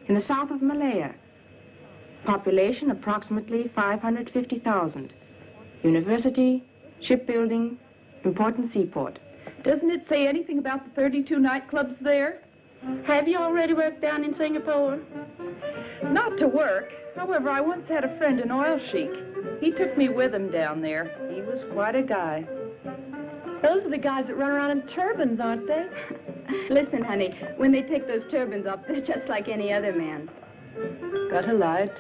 In the south of Malaya. Population approximately 550,000. University, shipbuilding, important seaport. Doesn't it say anything about the 32 nightclubs there? Have you already worked down in Singapore? Not to work. However, I once had a friend, an oil sheik. He took me with him down there. He was quite a guy. Those are the guys that run around in turbans, aren't they? Listen, honey, when they take those turbans off, they're just like any other man. Got a light?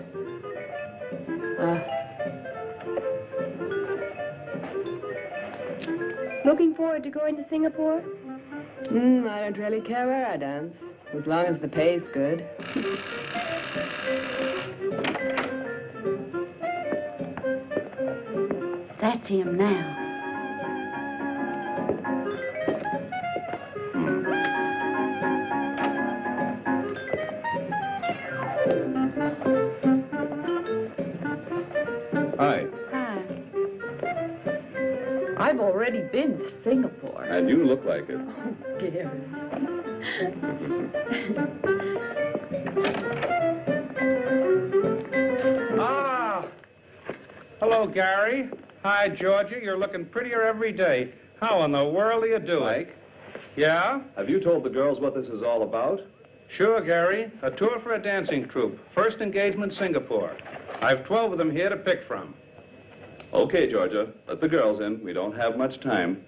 Looking forward to going to Singapore? I don't really care where I dance, as long as the pay's good. That's him now. Hi. Hi. I've already been to Singapore. And you look like it. Oh, dear. Hello, Gary. Hi, Georgia. You're looking prettier every day. How in the world are you doing? Mike? Yeah? Have you told the girls what this is all about? Sure, Gary. A tour for a dancing troupe. First engagement, Singapore. I've 12 of them here to pick from. Okay, Georgia. Let the girls in. We don't have much time.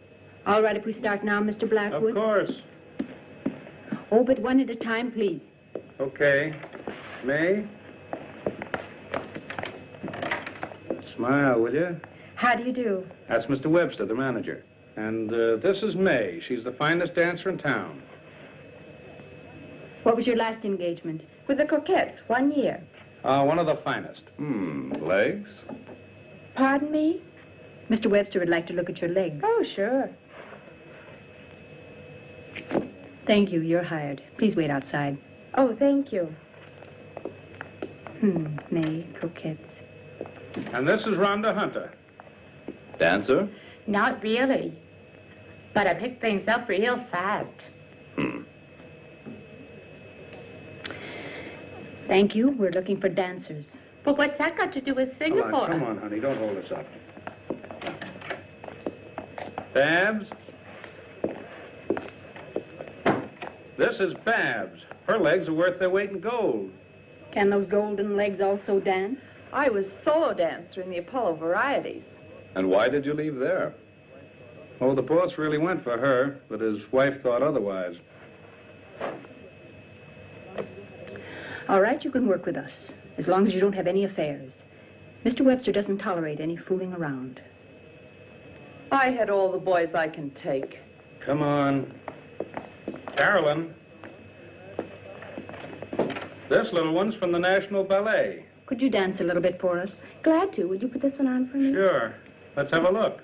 All right, if we start now, Mr. Blackwood? Of course. Oh, but one at a time, please. Okay. May? Smile, will you? How do you do? That's Mr. Webster, the manager. And this is May. She's the finest dancer in town. What was your last engagement? With the Coquettes, 1 year. One of the finest. Legs? Pardon me? Mr. Webster would like to look at your legs. Oh, sure. Thank you. You're hired. Please wait outside. Oh, thank you. May, Coquettes. And this is Rhonda Hunter. Dancer? Not really. But I picked things up real fast. Thank you. We're looking for dancers. But what's that got to do with Singapore? Come on, honey. Don't hold us up. Babs? This is Babs. Her legs are worth their weight in gold. Can those golden legs also dance? I was solo dancer in the Apollo Varieties. And why did you leave there? Oh, the boss really went for her, but his wife thought otherwise. All right, you can work with us, as long as you don't have any affairs. Mr. Webster doesn't tolerate any fooling around. I had all the boys I can take. Come on. Carolyn. This little one's from the National Ballet. Could you dance a little bit for us? Glad to. Will you put this one on for me? Sure. Let's have a look.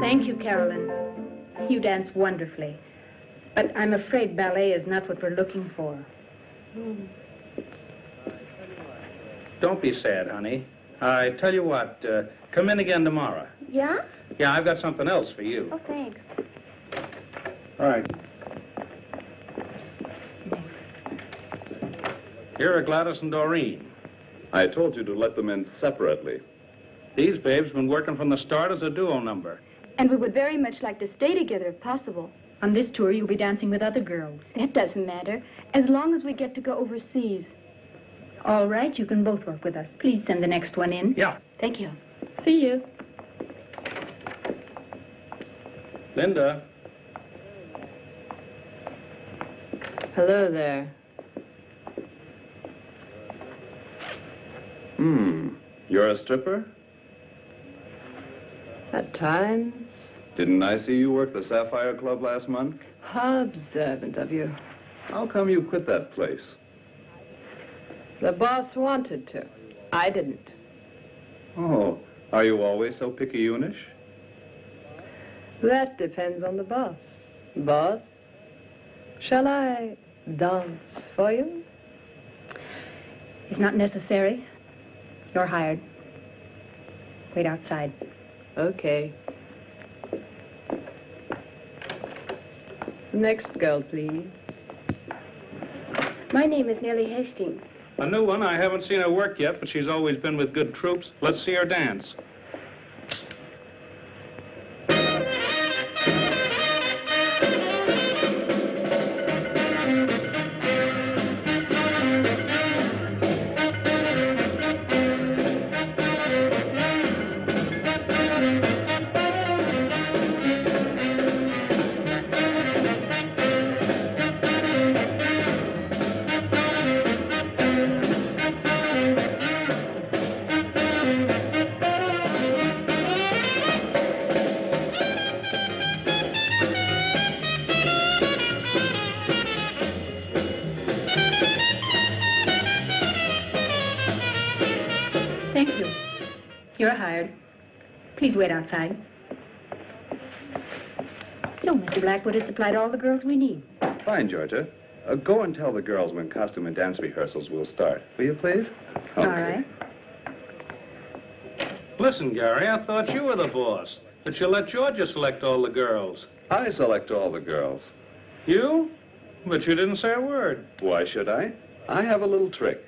Thank you, Carolyn. You dance wonderfully. But I'm afraid ballet is not what we're looking for. Don't be sad, honey. I tell you what, come in again tomorrow. Yeah? Yeah, I've got something else for you. Oh, thanks. All right. Here are Gladys and Doreen. I told you to let them in separately. These babes been working from the start as a duo number. And we would very much like to stay together if possible. On this tour, you'll be dancing with other girls. That doesn't matter, as long as we get to go overseas. All right, you can both work with us. Please send the next one in. Yeah. Thank you. See you. Linda. Hello there. You're a stripper? At times. Didn't I see you work the Sapphire Club last month? How observant of you. How come you quit that place? The boss wanted to. I didn't. Oh, are you always so picayunish? That depends on the boss. Boss, shall I dance for you? It's not necessary. You're hired. Wait outside. Okay. Next girl, please. My name is Nellie Hastings. A new one. I haven't seen her work yet, but she's always been with good troops. Let's see her dance. Thank you. You're hired. Please wait outside. So, Mr. Blackwood has supplied all the girls we need. Fine, Georgia. Go and tell the girls when costume and dance rehearsals will start. Will you, please? All right. Listen, Gary, I thought you were the boss. That you let Georgia select all the girls. I select all the girls. You? But you didn't say a word. Why should I? I have a little trick.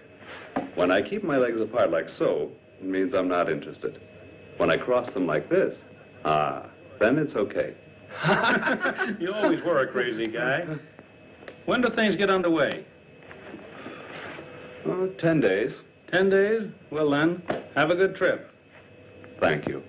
When I keep my legs apart like so, it means I'm not interested. When I cross them like this, then it's okay. You always were a crazy guy. When do things get underway? Oh, 10 days. 10 days? Well then, have a good trip. Thank you.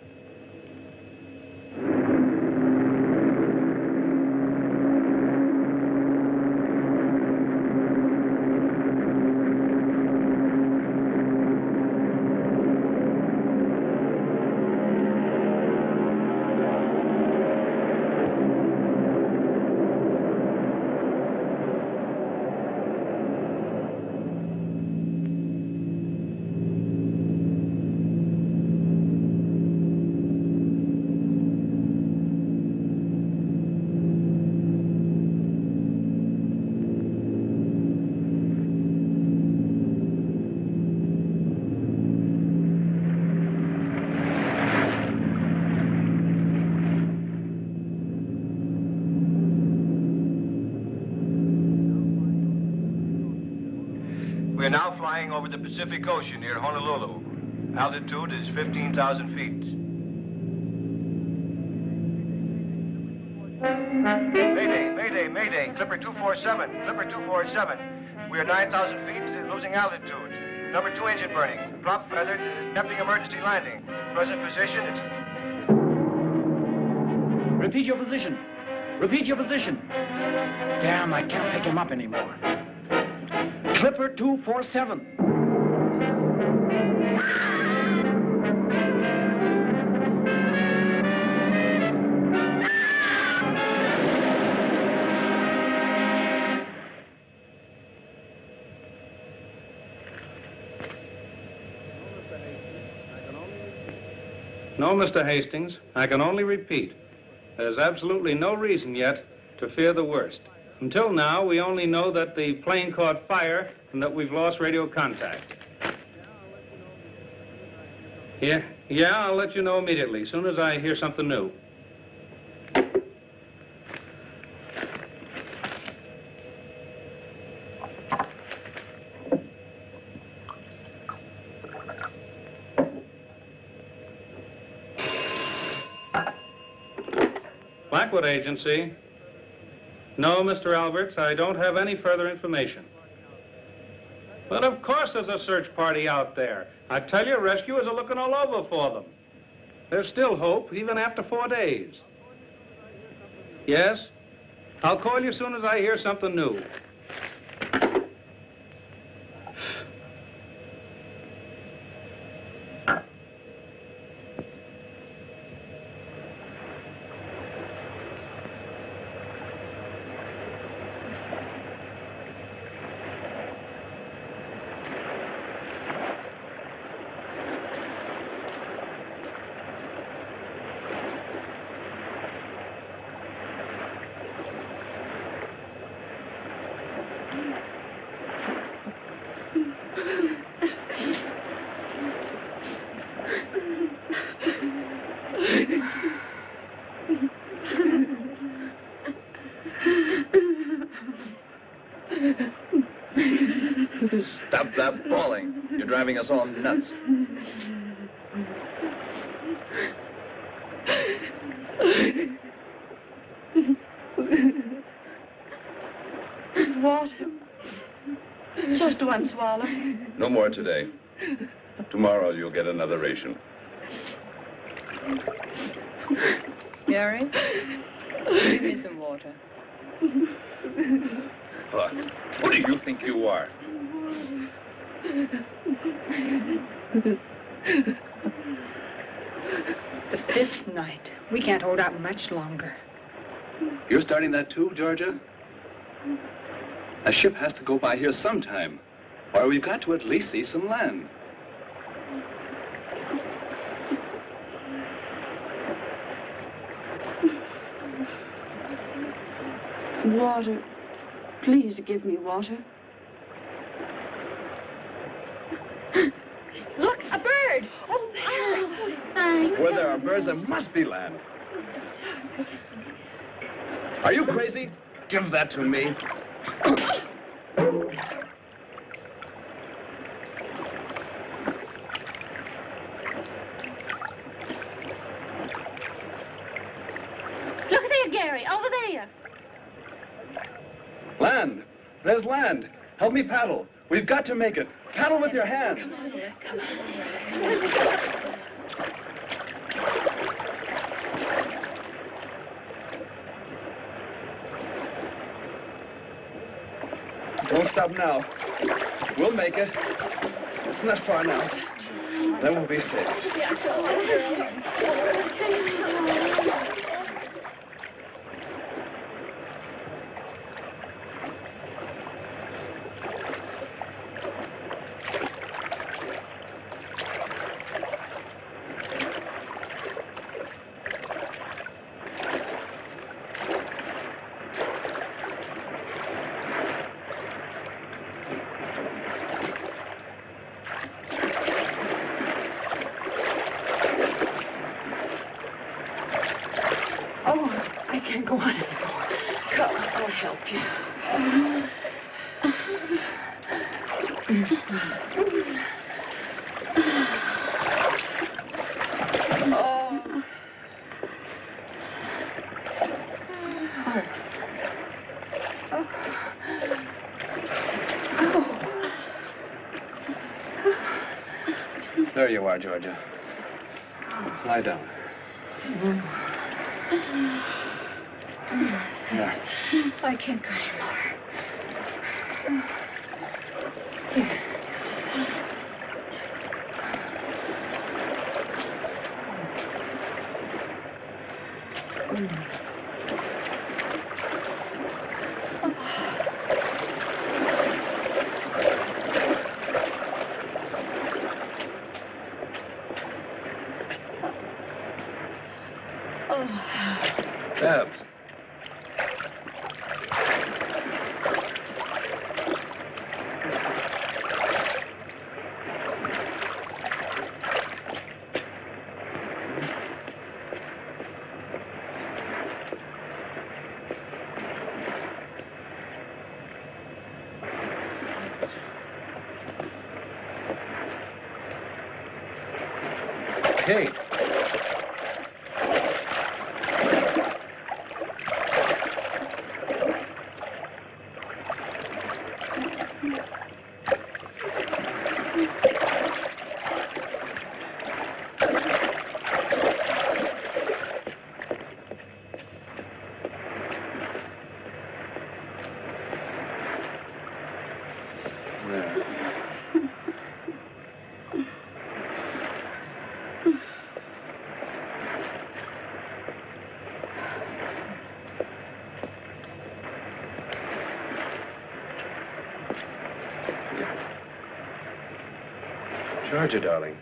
We're now flying over the Pacific Ocean near Honolulu. Altitude is 15,000 feet. Mayday, mayday, mayday. Clipper 247, Clipper 247. We are 9,000 feet, losing altitude. Number 2 engine burning. Prop feathered, attempting emergency landing. Present position, it's... Repeat your position. Repeat your position. Damn, I can't pick him up anymore. Clipper 247. No, Mr. Hastings. I can only repeat. there's absolutely no reason yet to fear the worst. Until now, we only know that the plane caught fire and that we've lost radio contact. Yeah, I'll let you know immediately, as soon as I hear something new. Blackwood Agency. No, Mr. Alberts, I don't have any further information. But of course there's a search party out there. I tell you, rescuers are looking all over for them. There's still hope, even after 4 days. Yes? I'll call you as soon as I hear something new. Stop that bawling. You're driving us all nuts. Water. Just one swallow. No more today. Tomorrow you'll get another ration. Gary, give me some water. What do you think you are? The fifth night. We can't hold out much longer. You're starting that too, Georgia? A ship has to go by here sometime, or we've got to at least see some land. Water. Please give me water. Look, a bird. Oh, there. Thanks. Where there are birds, there must be land. Are you crazy? Give that to me. Look there, Gary, over there. Land. There's land. Help me paddle. We've got to make it. Paddle with your hands. Come on. Don't stop now. We'll make it. It's not far now. Then we'll be safe. Go on anymore. Come, I'll help you. There you are, Georgia. Lie down. Thanks. I can't go anymore. Here. Babs. Hey. Georgia, darling.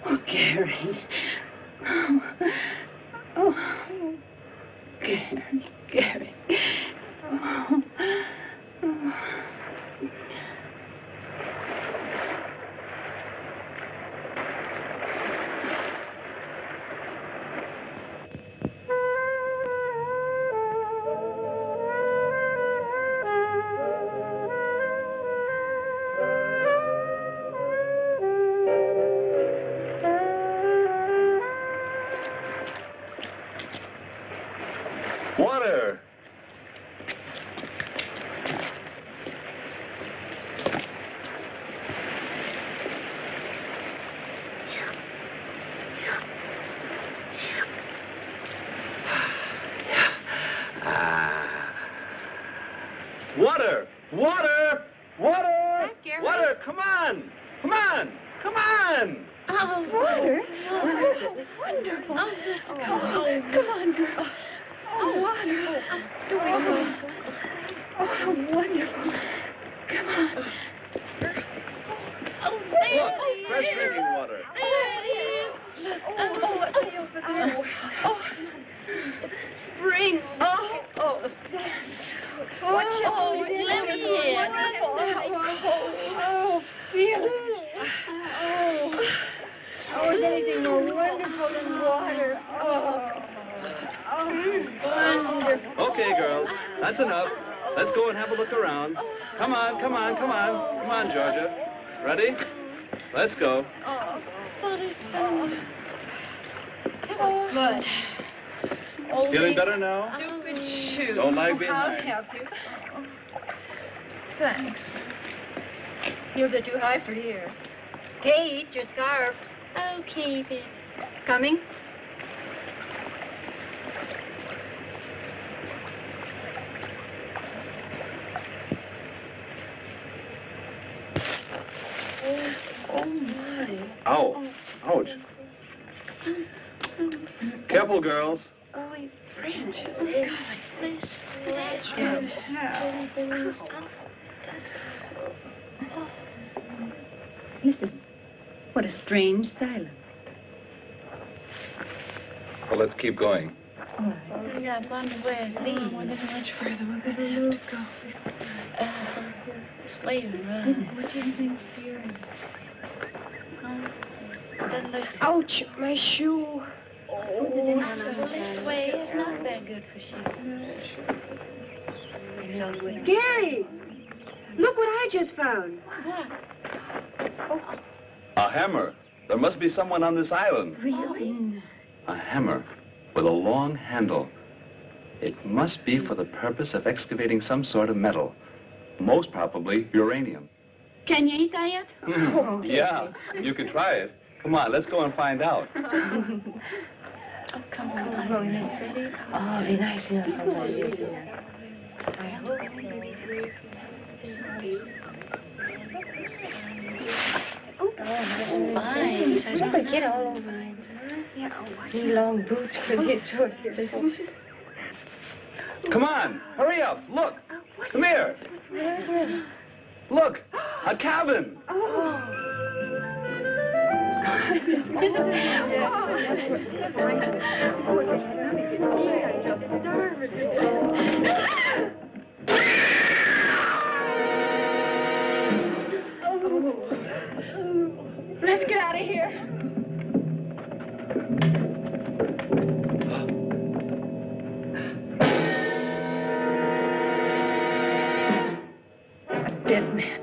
Oh, Gary. Oh, Gary. Oh. Water! Water! Water! Water! Water! Come on! Come on! Come on! Oh, water. Oh, wonderful. Come on, girl. Oh, water. Oh, how wonderful. Come on. Oh, Look, fresh drinking water. Spring. Oh. Let me in. Oh, feel it. Oh, is anything more wonderful than water? Wonderful. Okay, girls, that's enough. Let's go and have a look around. Come on, come on, come on. Come on, Georgia. Ready? Let's go. Oh, but it's so... That was good. Feeling better now? Stupid shoe. Don't lag I'll behind. help you. Thanks. Heels are too high for here. Kate, your scarf. Oh, keep it. Coming? Oh, my. Ow. Ouch. Careful, girls. Oh, he's French. Oh, God. Please scratch Listen. What a strange silence. Well, let's keep going. Yeah, I wonder where it leads. I wonder how much further we're going to go. This way you run. What do you think's here? Ouch, my shoe. Oh, this way is not that good for shoes. Gary! Look what I just found. What? A hammer. There must be someone on this island. Really? A hammer with a long handle. It must be for the purpose of excavating some sort of metal. Most probably uranium. Can you eat that yet? Yeah, you could try it. Come on, let's go and find out. Oh, come on. Oh, be nice enough. Fine. Don't get all over mine. These long boots for this. Come on, hurry up, look. Come here. Look, a cabin. Let's get out of here. Dead man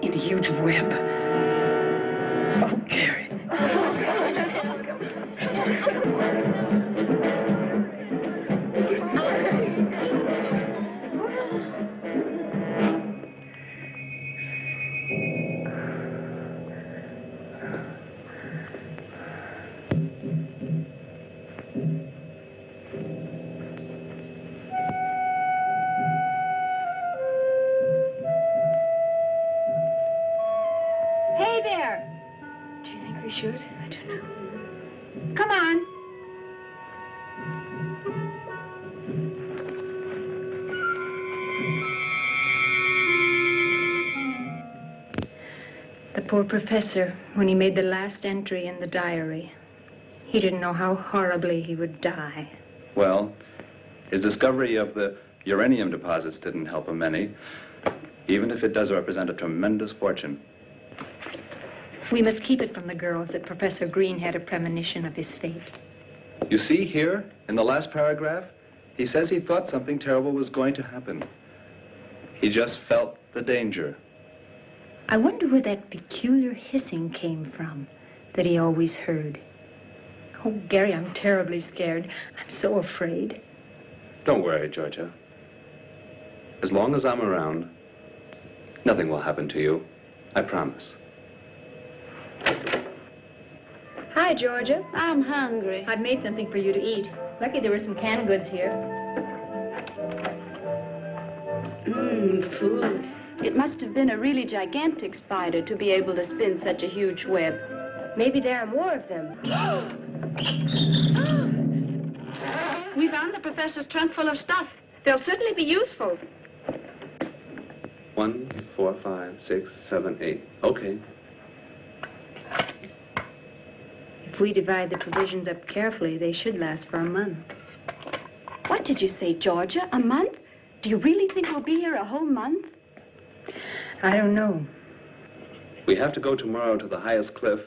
in a huge web. Oh, Gary. Hey there. Do you think we should? I don't know. Come on. The poor professor, when he made the last entry in the diary, he didn't know how horribly he would die. Well, his discovery of the uranium deposits didn't help him any, even if it does represent a tremendous fortune. We must keep it from the girls that Professor Green had a premonition of his fate. You see here, in the last paragraph, he says he thought something terrible was going to happen. He just felt the danger. I wonder where that peculiar hissing came from that he always heard. Oh, Gary, I'm terribly scared. I'm so afraid. Don't worry, Georgia. As long as I'm around, nothing will happen to you. I promise. Hi, Georgia. I'm hungry. I've made something for you to eat. Lucky there were some canned goods here. Food. It must have been a really gigantic spider to be able to spin such a huge web. Maybe there are more of them. We found the professor's trunk full of stuff. They'll certainly be useful. 1, 4, 5, 6, 7, 8. Okay. If we divide the provisions up carefully, they should last for a month. What did you say, Georgia? A month? Do you really think we'll be here a whole month? I don't know. We have to go tomorrow to the highest cliff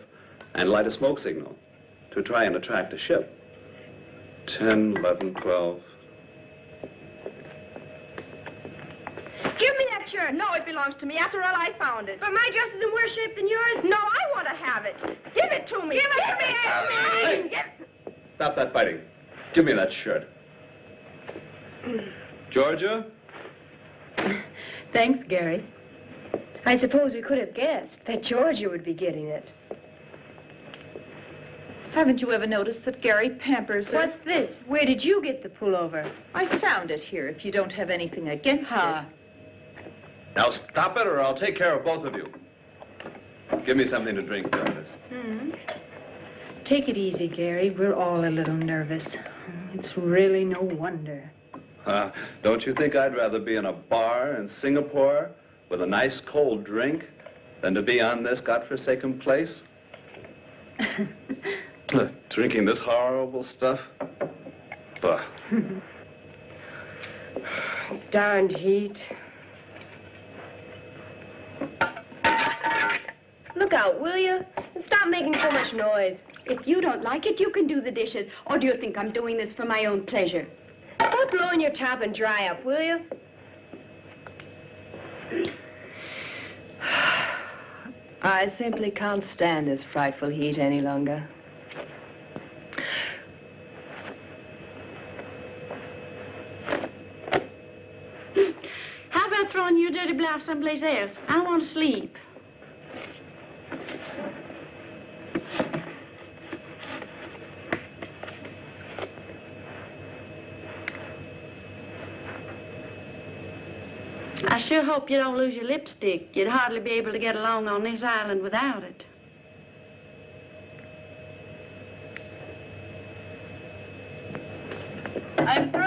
and light a smoke signal to try and attract a ship. 10, 11, 12. Give me that shirt. No, it belongs to me. After all, I found it. But my dress is in worse shape than yours. No, I want to have it. Give it to me. Give it to me. Hey. Stop that fighting. Give me that shirt. Georgia? Thanks, Gary. I suppose we could have guessed that Georgia would be getting it. Haven't you ever noticed that Gary pampers her? What's this? Where did you get the pullover? I found it here, if you don't have anything against it. Now stop it or I'll take care of both of you. Give me something to drink, Douglas. Take it easy, Gary. We're all a little nervous. It's really no wonder. Don't you think I'd rather be in a bar in Singapore with a nice cold drink than to be on this godforsaken place? Drinking this horrible stuff? Bah. Darned heat. Look out, will you? And stop making so much noise. If you don't like it, you can do the dishes. Or do you think I'm doing this for my own pleasure? Stop blowing your top and dry up, will you? I simply can't stand this frightful heat any longer. How about throwing your dirty blouse someplace else? I want to sleep. I sure hope you don't lose your lipstick. You'd hardly be able to get along on this island without it. I'm through.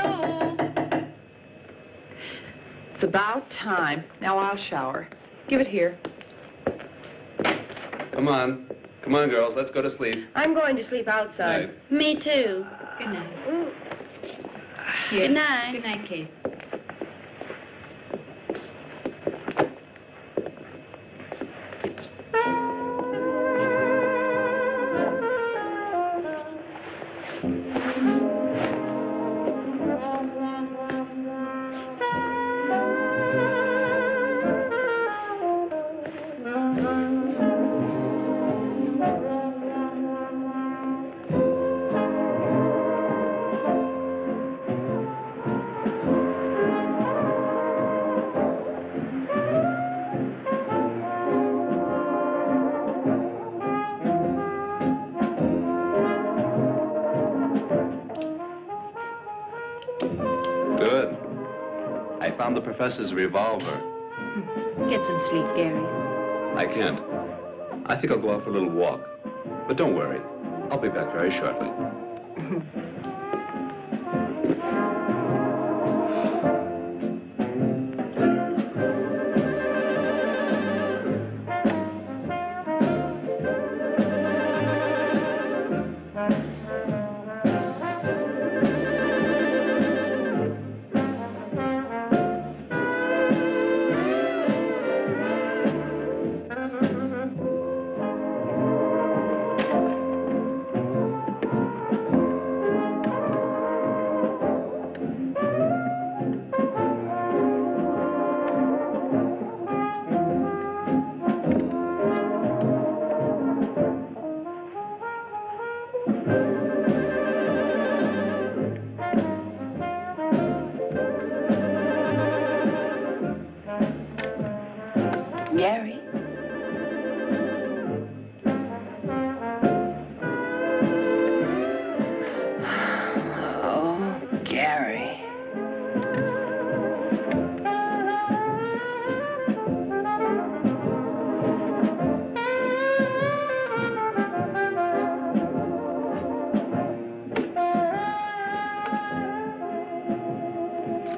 It's about time. Now I'll shower. Give it here. Come on. Come on, girls. Let's go to sleep. I'm going to sleep outside. Night. Me too. Good night. Here. Good night. Good night, Kate. Good. I found the professor's revolver. Get some sleep, Gary. I can't. I think I'll go out for a little walk. But don't worry. I'll be back very shortly. Gary? Oh, Gary.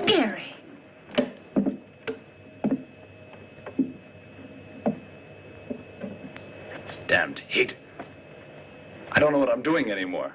Gary. Damned heat. I don't know what I'm doing anymore.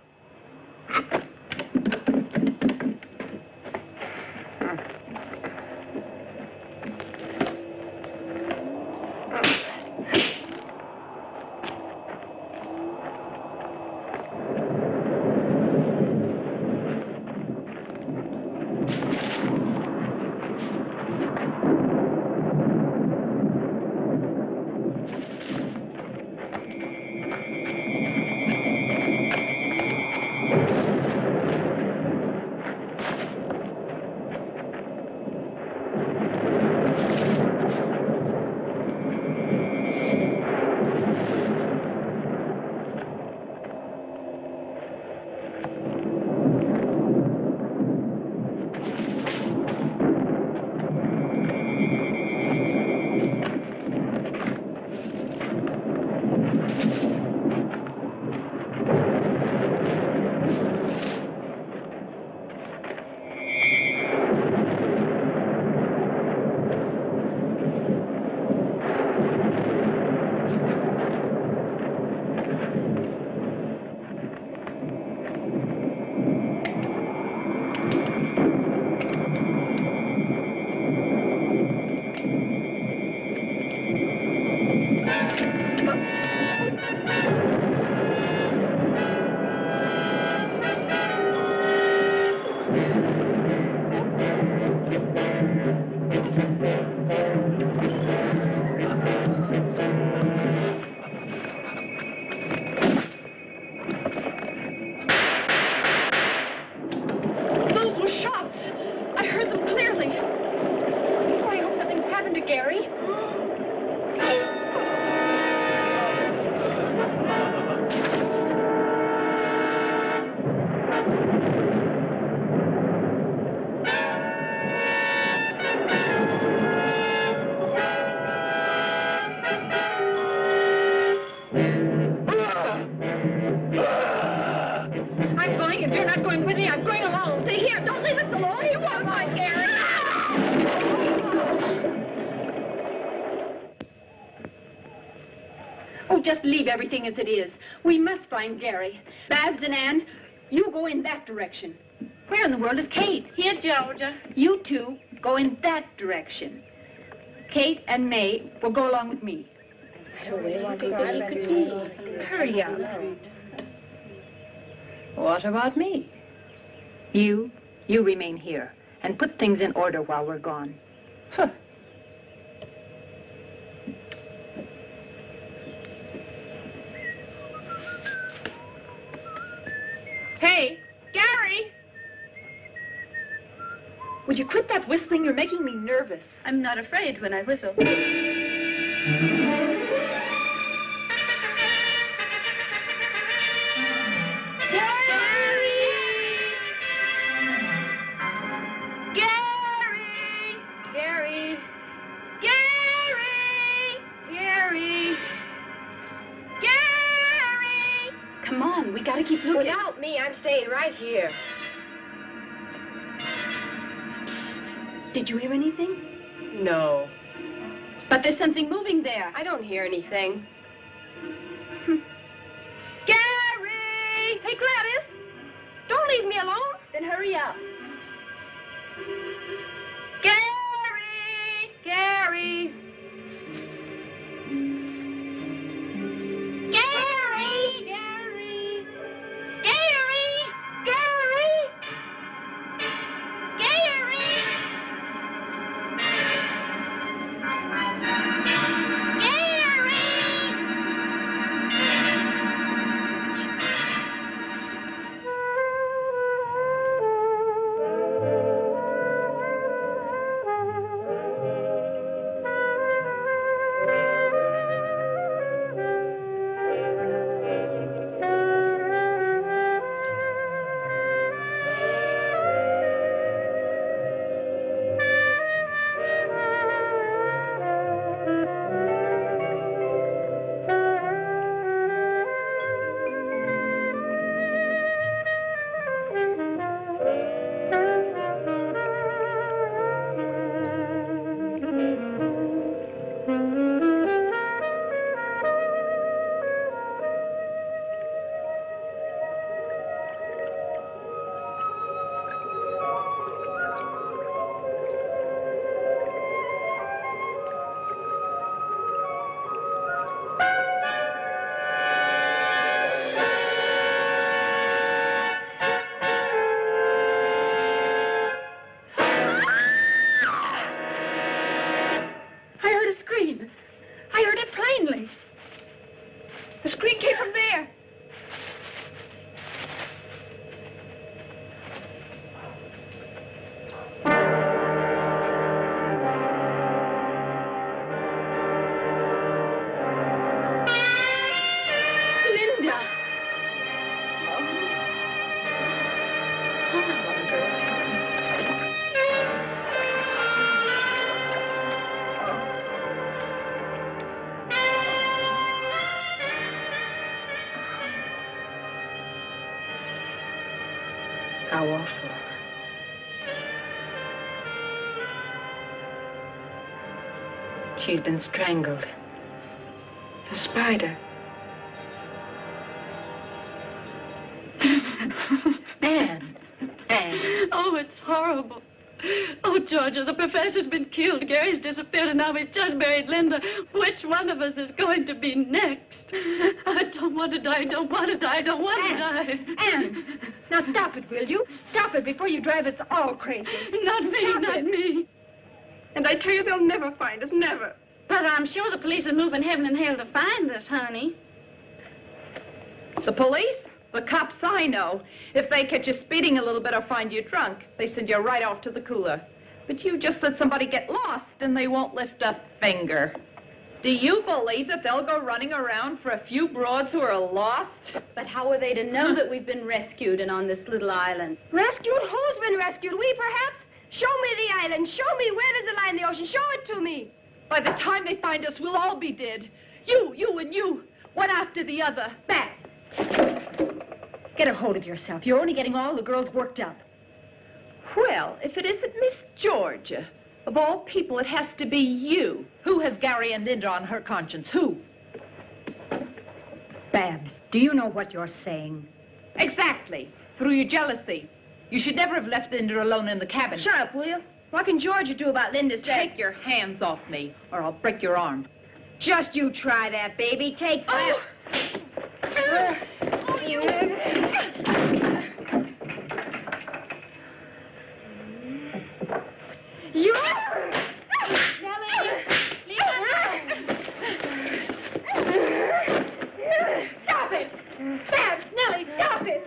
going with me. I'm going alone. Stay here. Don't leave us alone. You won't, my Gary. just leave everything as it is. We must find Gary. Babs and Ann, you go in that direction. Where in the world is Kate? Here, Georgia. You two go in that direction. Kate and May will go along with me. Hurry up. What about me? You remain here and put things in order while we're gone. Huh. Hey, Gary! Would you quit that whistling? You're making me nervous. I'm not afraid when I whistle. Come on, we gotta keep looking. Without me, I'm staying right here. Did you hear anything? No. But there's something moving there. I don't hear anything. Gary! Hey, Gladys! Don't leave me alone. Then hurry up. Gary! Gary! Gary! Gary! Gary! Gary! Gary! The scream came from there. Linda. How awful. She's been strangled. A spider. Anne. Oh, it's horrible. Oh, Georgia, the professor's been killed. Gary's disappeared, and now we've just buried Linda. Which one of us is going to be next? I don't want to die, don't want to die, don't want to die. Anne, now stop it, will you? Stop it before you drive us all crazy. Not me, not me. And I tell you, they'll never find us, never. But I'm sure the police are moving heaven and hell to find us, honey. The police? The cops I know. If they catch you speeding a little bit or find you drunk, they send you right off to the cooler. But you just let somebody get lost and they won't lift a finger. Do you believe that they'll go running around for a few broads who are lost? But how are they to know that we've been rescued and on this little island? Rescued? Who's been rescued? We, perhaps? Show me the island. Show me where does it lie in the ocean. Show it to me. By the time they find us, we'll all be dead. You, and you. One after the other. Back. Get a hold of yourself. You're only getting all the girls worked up. Well, if it isn't Miss Georgia, of all people, it has to be you. Who has Gary and Linda on her conscience? Who? Babs, do you know what you're saying? Exactly. Through your jealousy. You should never have left Linda alone in the cabin. Shut up, will you? What can Georgia do about Linda's death? Take your hands off me, or I'll break your arm. Just you try that, baby. Take that. You. You. Stop it! Babs, Nellie, stop it!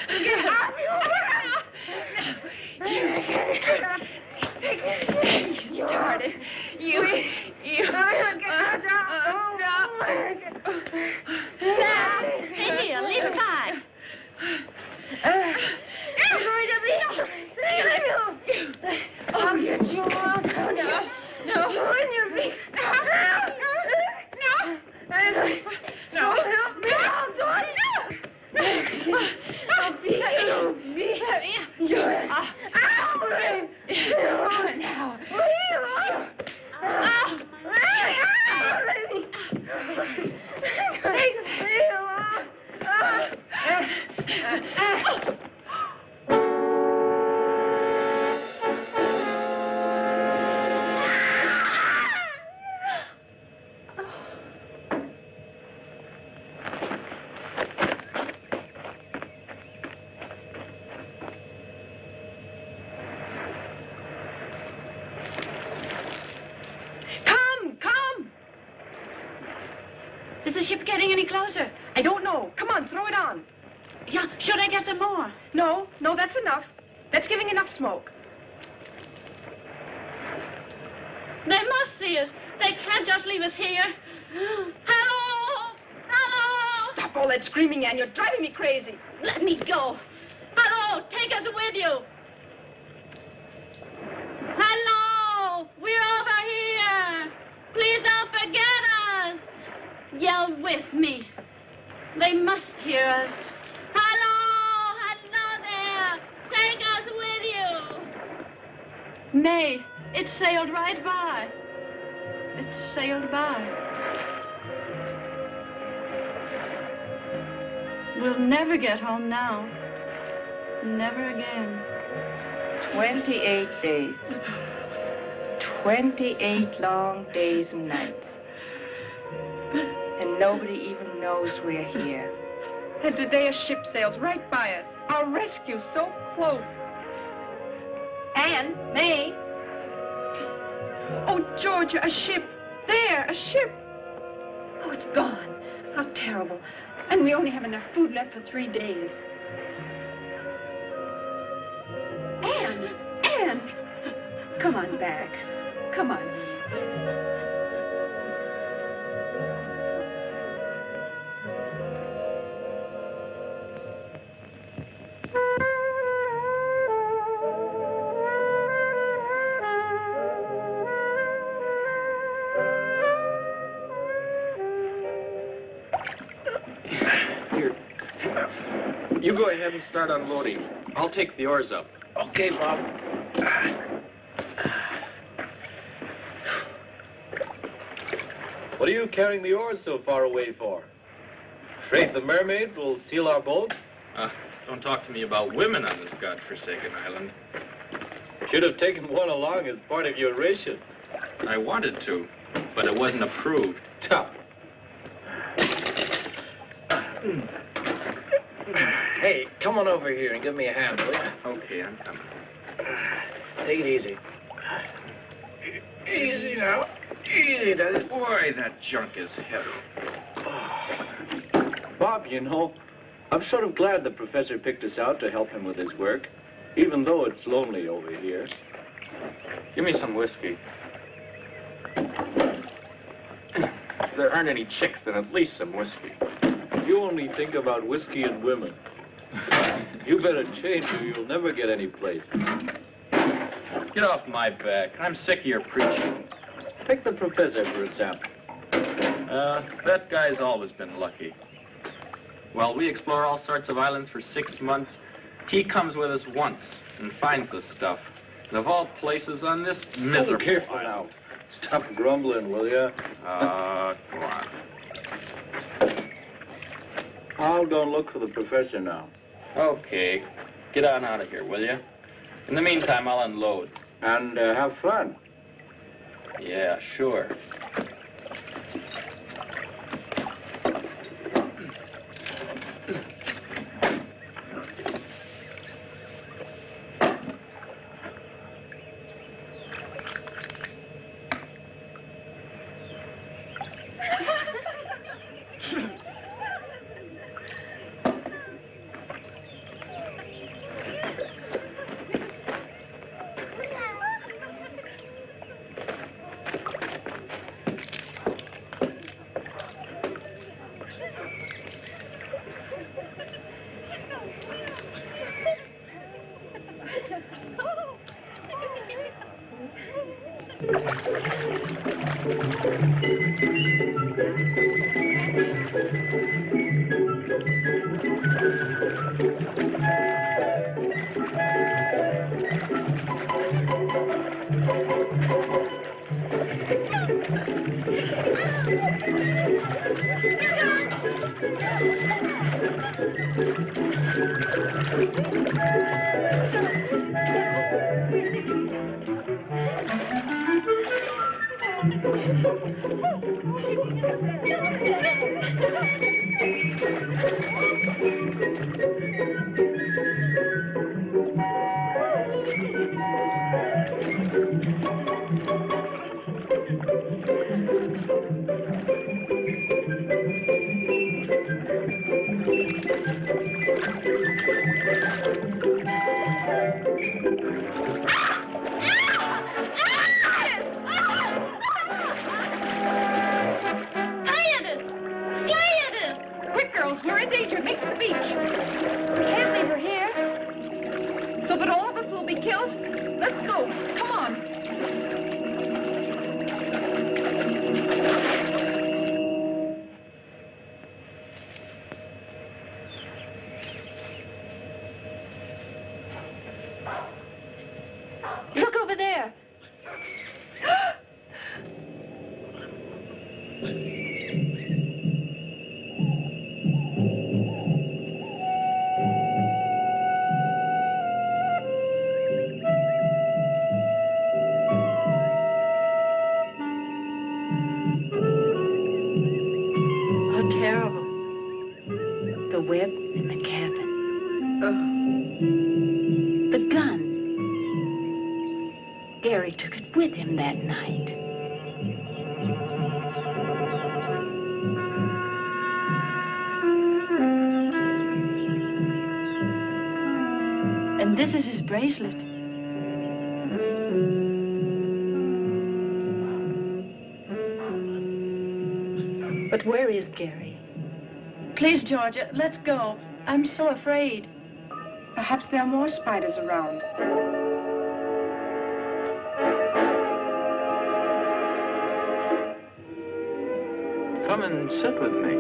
Get off you! Started. You. Stay here. Leave it high. I'm going to be. Oh, you child. No. On your feet. No. Help me out, George. I'll beat you. George. Alfred. Now. Is the ship getting any closer? I don't know. Come on, throw it on. Yeah, should I get some more? No, that's enough. That's giving enough smoke. They must see us. They can't just leave us here. Hello! Hello! Stop all that screaming, Ann. You're driving me crazy. Let me go. Hello! Take us with you. Hello! We're over here. Please don't forget us. Yell with me. They must hear us. Hello! Hello there! Take us with you. Nay, it sailed right by. It sailed by. We'll never get home now. Never again. 28 days. 28 long days and nights. And nobody even knows we're here. And today a ship sails right by us. Our rescue so close. Anne, May. Oh, Georgia, a ship. There, a ship. Oh, it's gone. How terrible. And we only have enough food left for 3 days. Anne! Come on back. Come on. You go ahead and start unloading. I'll take the oars up. Okay, Bob. What are you carrying the oars so far away for? Afraid the mermaids will steal our boat? Don't talk to me about women on this godforsaken island. Should have taken one along as part of your ration. I wanted to, but it wasn't approved. Tough. Hey, come on over here and give me a hand, will you? Okay, I'm coming. Take it easy. Easy now. Easy, does it? Boy, that junk is heavy. Bob, you know, I'm sort of glad the professor picked us out to help him with his work, even though it's lonely over here. Give me some whiskey. If there aren't any chicks, then at least some whiskey. You only think about whiskey and women. You better change or you'll never get any place. Get off my back. I'm sick of your preaching. Take the professor, for example. That guy's always been lucky. While we explore all sorts of islands for 6 months, he comes with us once and finds the stuff. And of all places on this miserable... Oh, careful now. Stop grumbling, will you? Come on. I'll go look for the professor now. Okay. Get on out of here, will you? In the meantime, I'll unload. And have fun. Yeah, sure. That night. And this is his bracelet. But where is Gary? Please, Georgia, let's go. I'm so afraid. Perhaps there are more spiders around. Come and sit with me.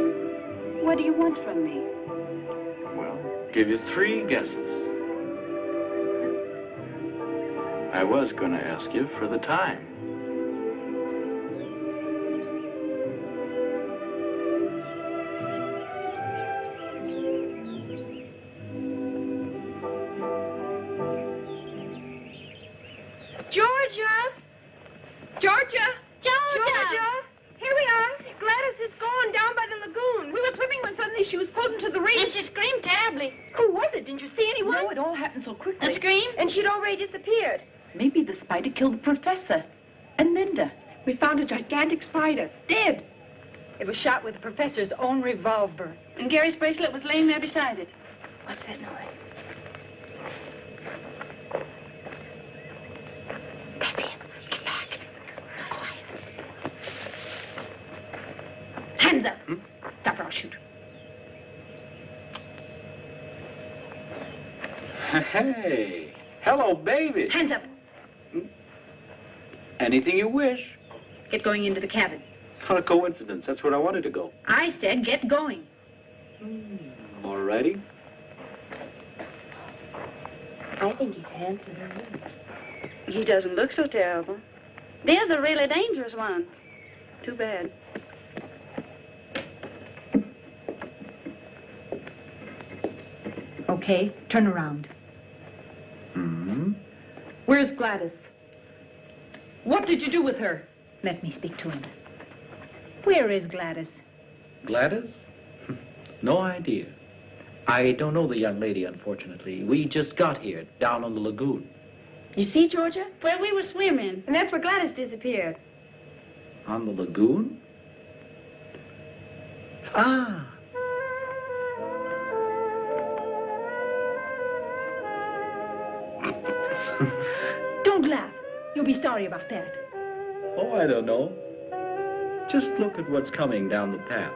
What do you want from me? Well, give you 3 guesses. I was going to ask you for the time. Georgia! Georgia! Georgia! Here we are. Gladys is gone down by the lagoon. We were swimming when suddenly she was pulled into the reef. And she screamed terribly. Who was it? Didn't you see anyone? No, it all happened so quickly. A scream? And she'd already disappeared. Maybe the spider killed the professor. And Linda. We found a gigantic spider, dead. It was shot with the professor's own revolver. And Gary's bracelet was laying there beside it. What's that noise? That's it. Get back. Go quiet. Hands up. Stop or I'll shoot. Hey. Hello, baby. Hands up. Anything you wish. Get going into the cabin. What a coincidence. That's where I wanted to go. I said get going. All righty. I think he's handsome. He doesn't look so terrible. They're the really dangerous ones. Too bad. Okay, turn around. Where's Gladys? What did you do with her? Let me speak to him. Where is Gladys? Gladys? No idea. I don't know the young lady, unfortunately. We just got here, down on the lagoon. You see, Georgia? Well, we were swimming. And that's where Gladys disappeared. On the lagoon? Ah. Don't laugh. You'll be sorry about that. Oh, I don't know. Just look at what's coming down the path.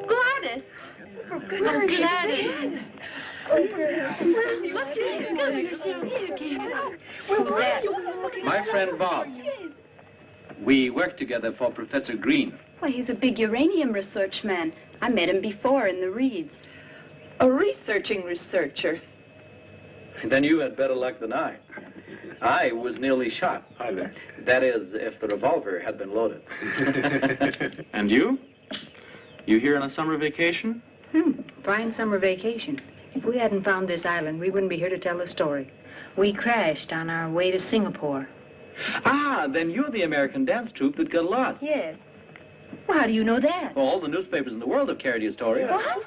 Gladys! Oh, Gladys. Look here. My friend Bob. We work together for Professor Green. Why, he's a big uranium research man. I met him before in the Reeds. A researching researcher. Then you had better luck than I. I was nearly shot. Hi there. That is, if the revolver had been loaded. And you? You here on a summer vacation? Fine summer vacation. If we hadn't found this island, we wouldn't be here to tell the story. We crashed on our way to Singapore. Ah, then you're the American dance troupe that got lost. Yes. Well, how do you know that? Well, all the newspapers in the world have carried your story. What?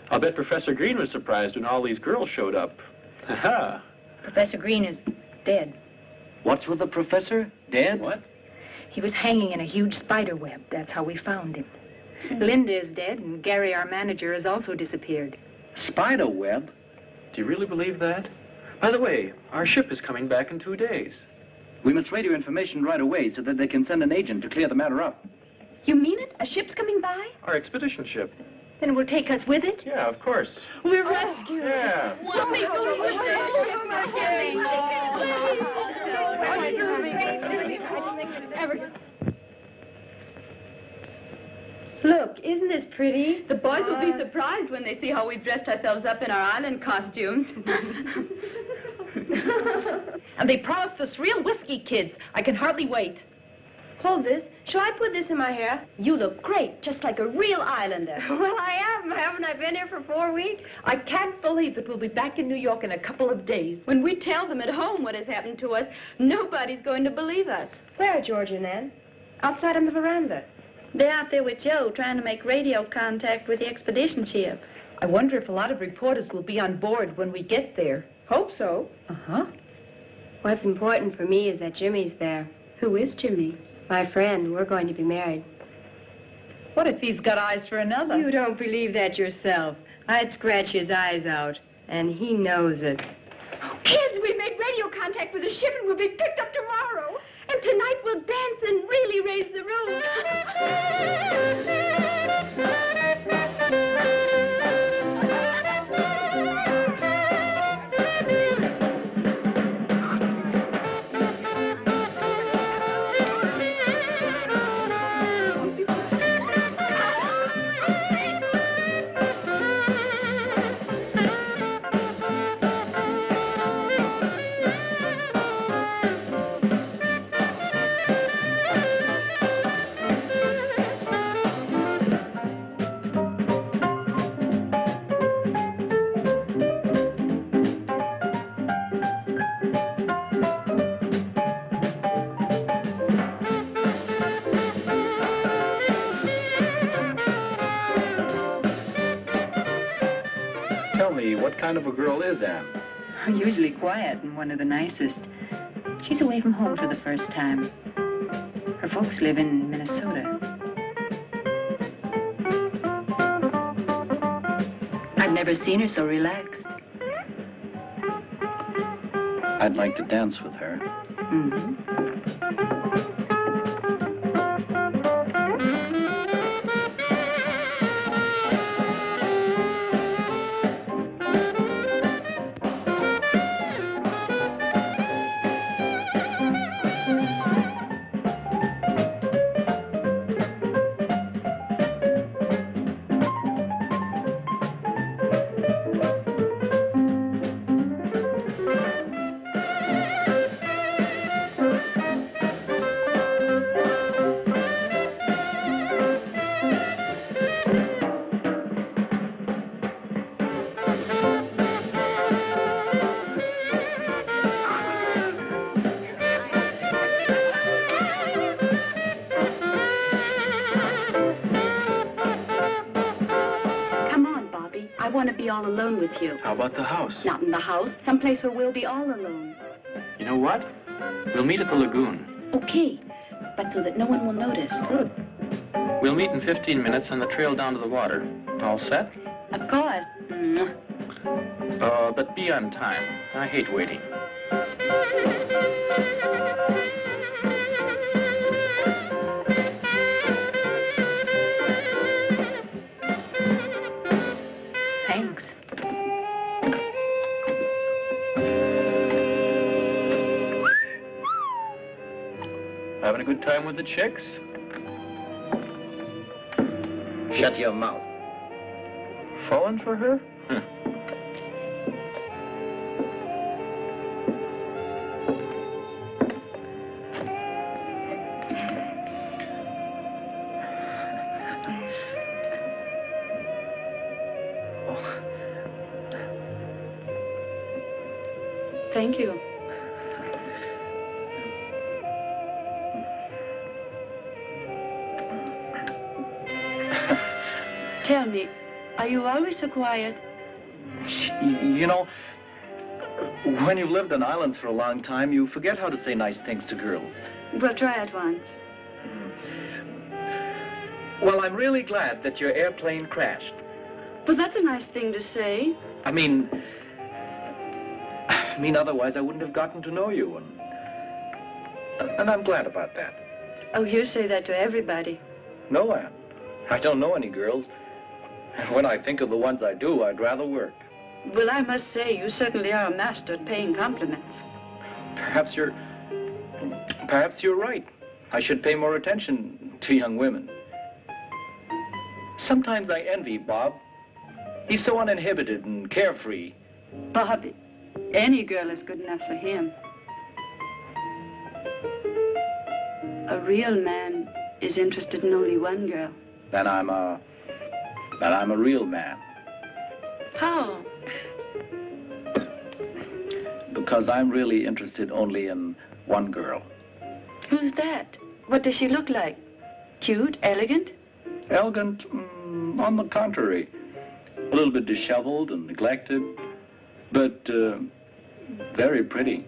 I'll bet Professor Green was surprised when all these girls showed up. Ha-ha. Professor Green is dead. What's with the professor? Dead? What? He was hanging in a huge spider web. That's how we found him. Linda is dead, and Gary, our manager, has also disappeared. Spider web? Do you really believe that? By the way, our ship is coming back in 2 days. We must radio information right away so that they can send an agent to clear the matter up. You mean it? A ship's coming by? Our expedition ship. Then it will take us with it? Yeah, of course. We're rescued. Yeah. Let me go with Look, isn't this pretty? The boys will be surprised when they see how we've dressed ourselves up in our island costumes. And they promised us real whiskey kids. I can hardly wait. Hold this. Shall I put this in my hair? You look great, just like a real islander. Well, I am. Haven't I been here for 4 weeks? I can't believe that we'll be back in New York in a couple of days. When we tell them at home what has happened to us, nobody's going to believe us. Where are Georgia and Ann? Outside on the veranda. They're out there with Joe trying to make radio contact with the expedition ship. I wonder if a lot of reporters will be on board when we get there. Hope so. Uh-huh. What's important for me is that Jimmy's there. Who is Jimmy? My friend. We're going to be married. What if he's got eyes for another? You don't believe that yourself. I'd scratch his eyes out, and he knows it. Kids, we made radio contact with the ship and we'll be picked up tomorrow. And tonight we'll dance and really raise the roof. What kind of a girl is Anne? Usually quiet and one of the nicest. She's away from home for the first time. Her folks live in Minnesota. I've never seen her so relaxed. I'd like to dance with her. Mm-hmm. I want to be all alone with you. How about the house? Not in the house. Someplace where we'll be all alone. You know what? We'll meet at the lagoon. Okay. But so that no one will notice. Good. We'll meet in 15 minutes on the trail down to the water. All set? Of course. But be on time. I hate waiting. Thanks. Having a good time with the chicks? Shut your mouth. Falling for her? Thank you. Tell me, are you always so quiet? You know, when you've lived on islands for a long time, you forget how to say nice things to girls. We'll try it once. Well, I'm really glad that your airplane crashed. But that's a nice thing to say. I mean, otherwise I wouldn't have gotten to know you, and I'm glad about that. Oh, you say that to everybody. No, Anne. I don't know any girls. And when I think of the ones I do, I'd rather work. Well, I must say, you certainly are a master at paying compliments. Perhaps you're right. I should pay more attention to young women. Sometimes I envy Bob. He's so uninhibited and carefree. Bobby, any girl is good enough for him. A real man is interested in only one girl. Then I'm a real man. How? Because I'm really interested only in one girl. Who's that? What does she look like? Cute? Elegant? Elegant? On the contrary. A little bit disheveled and neglected, but very pretty.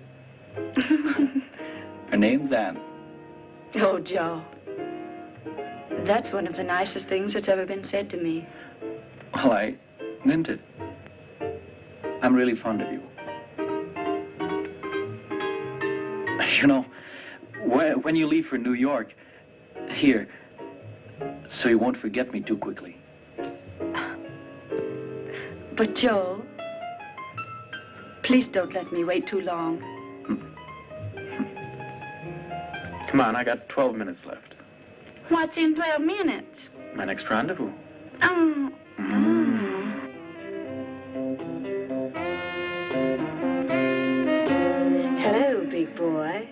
Her name's Anne. Oh, Joe. That's one of the nicest things that's ever been said to me. Well, I meant it. I'm really fond of you. You know, when you leave for New York, here, so you won't forget me too quickly. But, Joe, please don't let me wait too long. Come on, I got 12 minutes left. What's in 12 minutes? My next rendezvous. Oh. Hello, big boy.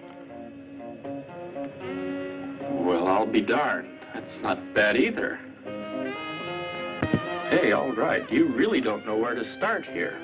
Well, I'll be darned. That's not bad either. Hey, all right. You really don't know where to start here.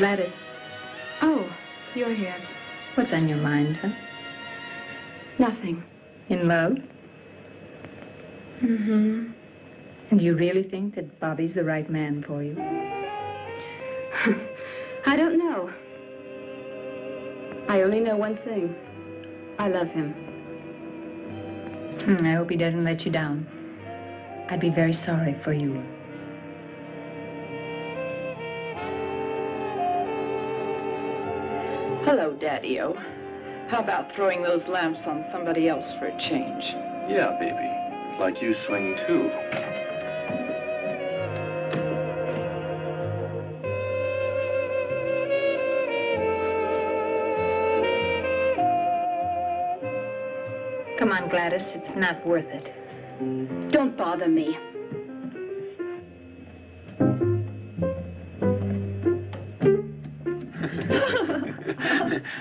Gladys. Oh, you're here. What's on your mind, huh? Nothing. In love? Mm-hmm. And you really think that Bobby's the right man for you? I don't know. I only know one thing. I love him. I hope he doesn't let you down. I'd be very sorry for you. Hello, Daddy-O. How about throwing those lamps on somebody else for a change? Yeah, baby. Like you swing too. Come on, Gladys. It's not worth it. Don't bother me.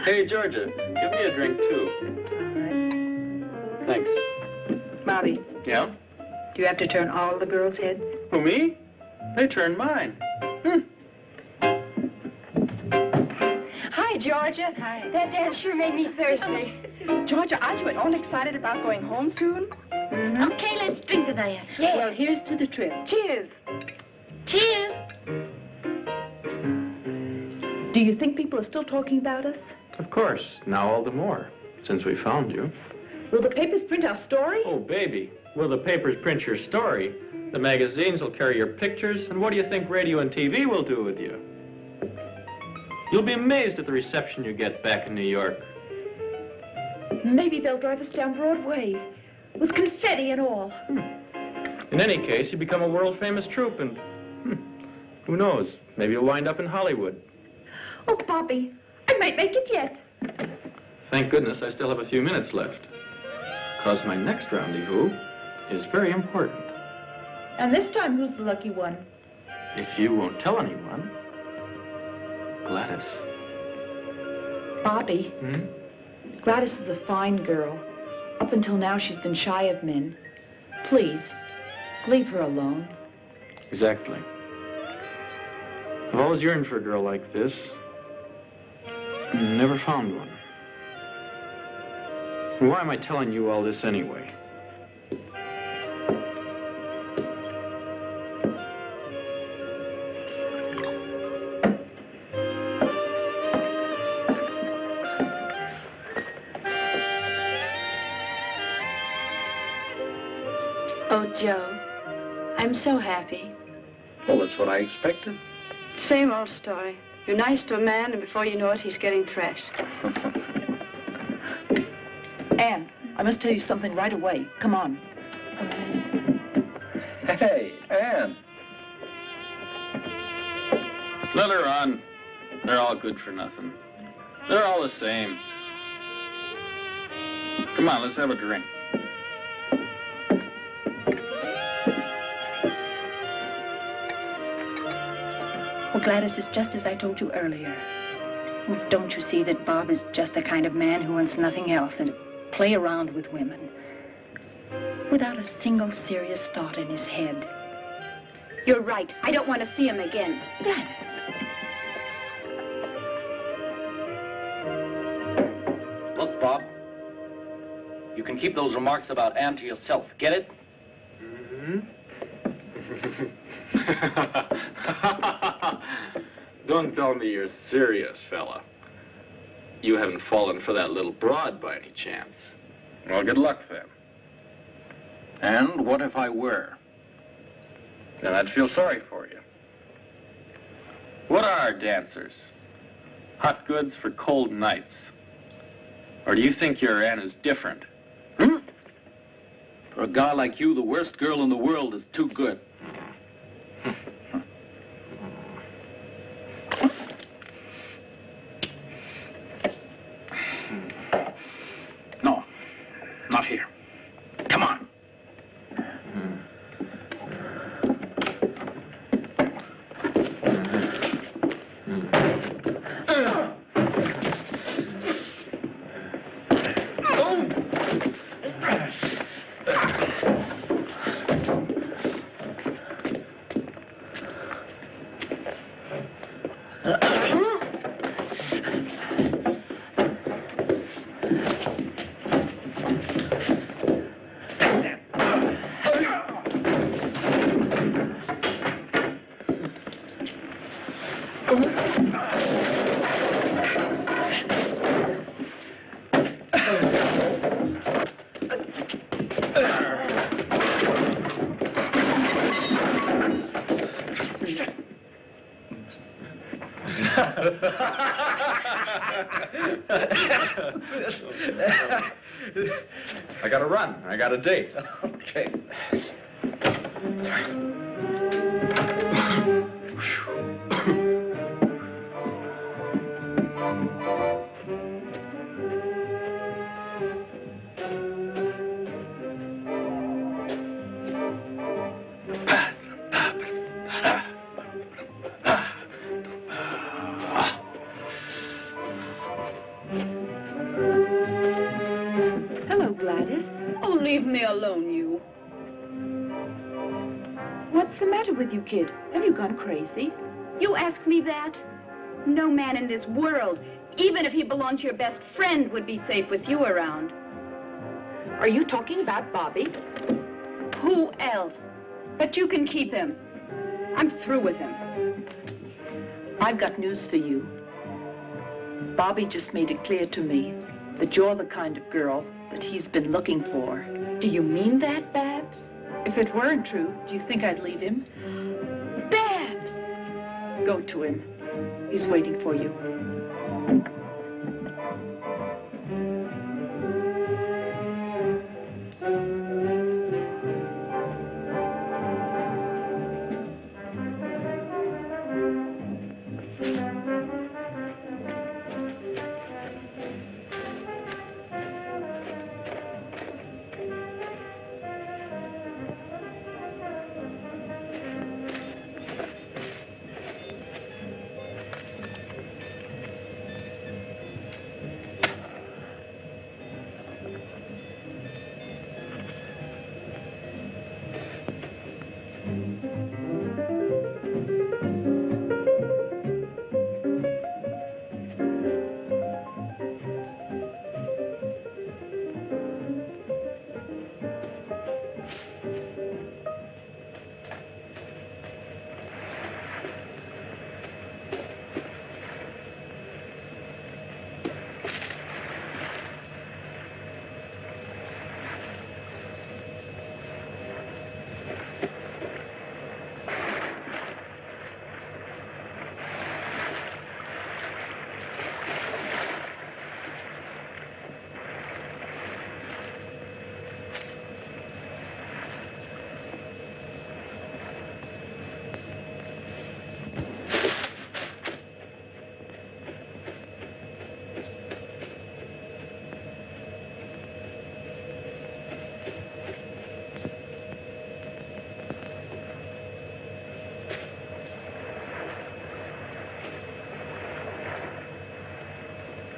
Hey, Georgia, give me a drink, too. Thanks. Bobby, Yeah? do you have to turn all the girls' heads? Who, me? They turned mine. Hi, Georgia. Hi. That dance sure made me thirsty. Georgia, aren't you all excited about going home soon? Mm-hmm. Okay, let's drink to that. Yeah. Well, here's to the trip. Cheers. Cheers. Do you think people are still talking about us? Of course, now all the more, since we found you. Will the papers print our story? Oh, baby, will the papers print your story? The magazines will carry your pictures, and what do you think radio and TV will do with you? You'll be amazed at the reception you get back in New York. Maybe they'll drive us down Broadway, with confetti and all. In any case, you become a world-famous troupe, and who knows, maybe you'll wind up in Hollywood. Oh, Bobby, I might make it yet. Thank goodness I still have a few minutes left, because my next rendezvous is very important. And this time, who's the lucky one? If you won't tell anyone, Gladys. Bobby, Gladys is a fine girl. Up until now, she's been shy of men. Please, leave her alone. Exactly. I've always yearned for a girl like this. Never found one. Why am I telling you all this anyway? Oh, Joe, I'm so happy. Well, that's what I expected. Same old story. You're nice to a man, and before you know it, he's getting thrashed. Anne, I must tell you something right away. Come on. Hey, Anne. Let her on. They're all good for nothing. They're all the same. Come on, let's have a drink. Well, Gladys, it's just as I told you earlier. Well, don't you see that Bob is just the kind of man who wants nothing else than to play around with women without a single serious thought in his head? You're right. I don't want to see him again. Gladys. Look, Bob, you can keep those remarks about Anne to yourself. Get it? Don't tell me you're serious, fella. You haven't fallen for that little broad by any chance. Well, good luck then. And what if I were? Then I'd feel sorry for you. What are dancers? Hot goods for cold nights. Or do you think your Anne is different? For a guy like you, the worst girl in the world is too good. No, not here. Come on. I gotta run. I got a date. Okay. Hello, Gladys. Oh, leave me alone, you. What's the matter with you, kid? Have you gone crazy? You ask me that? No man in this world, even if he belonged to your best friend, would be safe with you around. Are you talking about Bobby? Who else? But you can keep him. I'm through with him. I've got news for you. Bobby just made it clear to me that you're the kind of girl that he's been looking for. Do you mean that, Babs? If it weren't true, do you think I'd leave him? Babs! Go to him. He's waiting for you.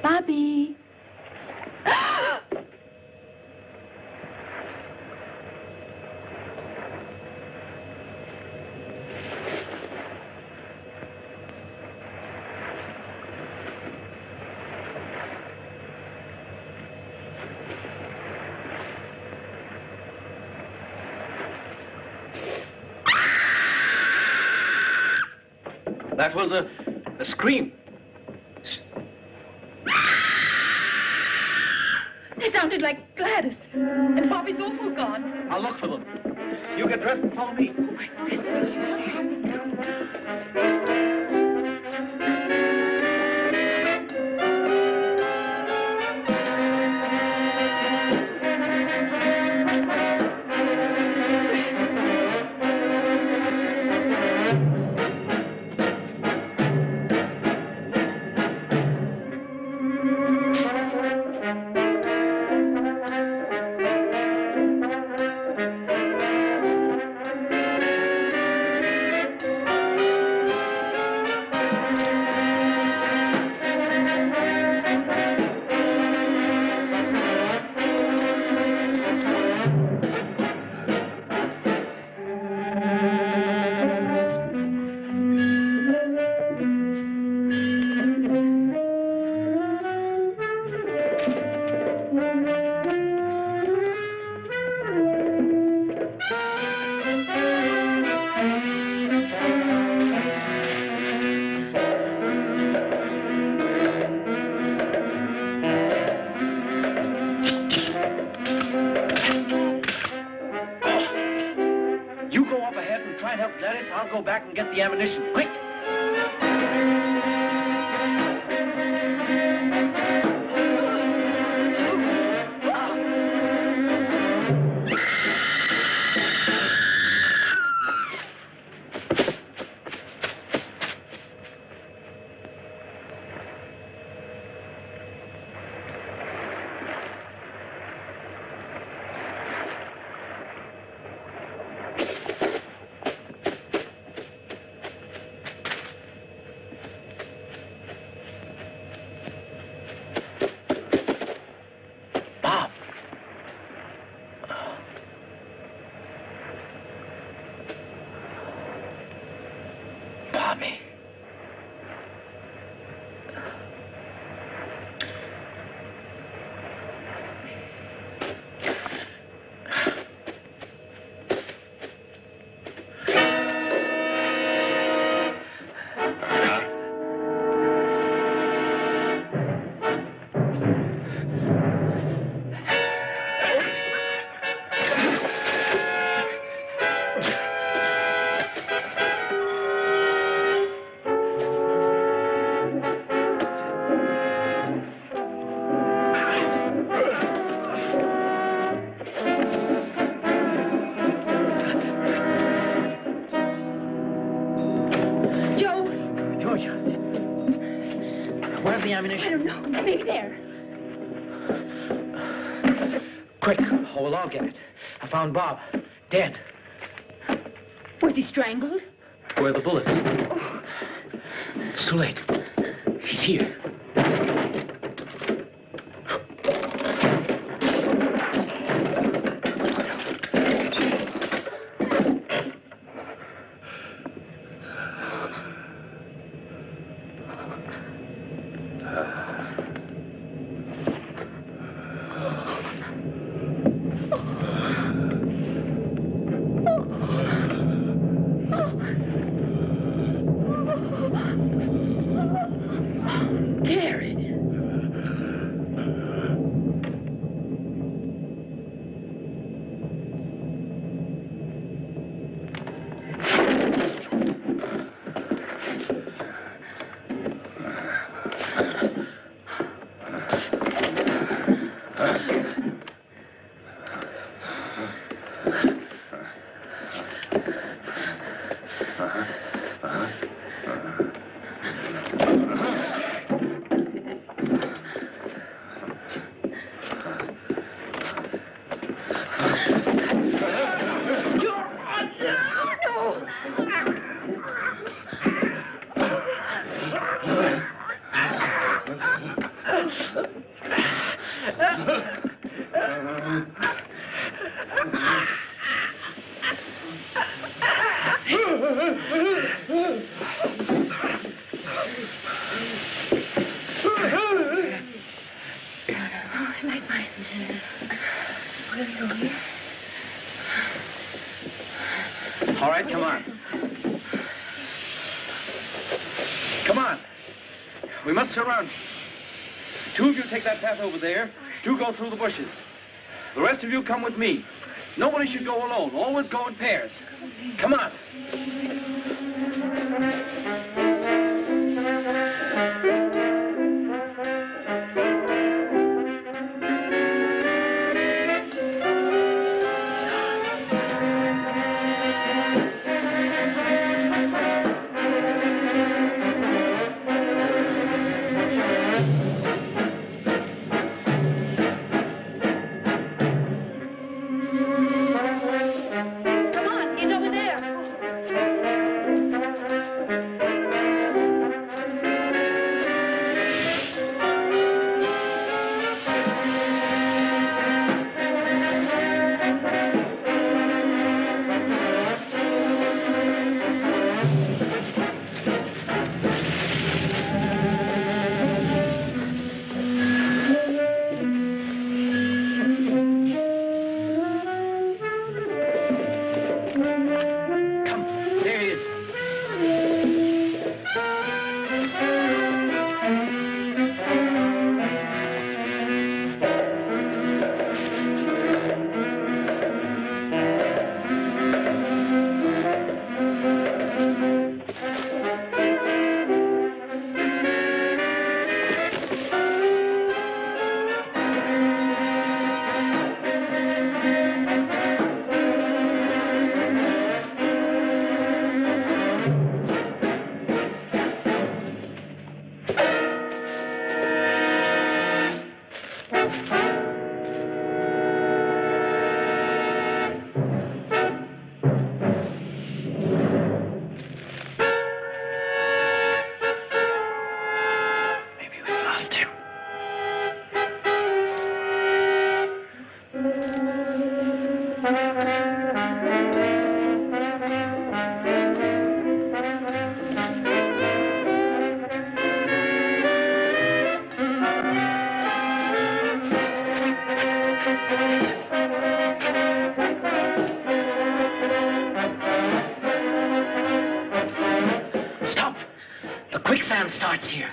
Bobby. That was a scream. It sounded like Gladys. And Bobby's also gone. I'll look for them. You get dressed and follow me. go back and get the ammunition. Quick! I don't know. Maybe there. Quick. Oh, we'll all get it. I found Bob. Dead. Was he strangled? Where are the bullets? Oh. It's too late. He's here. All right, come on. Come on. We must surround you. Two of you take that path over there. Two go through the bushes. The rest of you come with me. Nobody should go alone. Always go in pairs. Come on. quicksand starts here.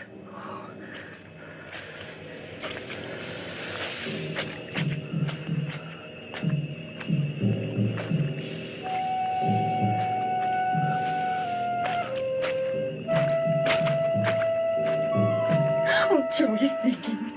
Oh, Joe, you're thinking.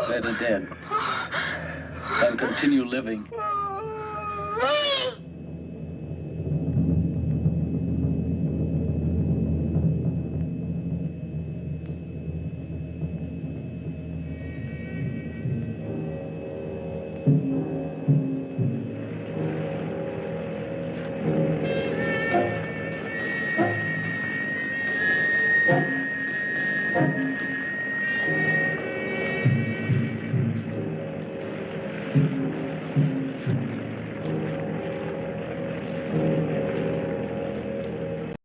Better dead than continue living.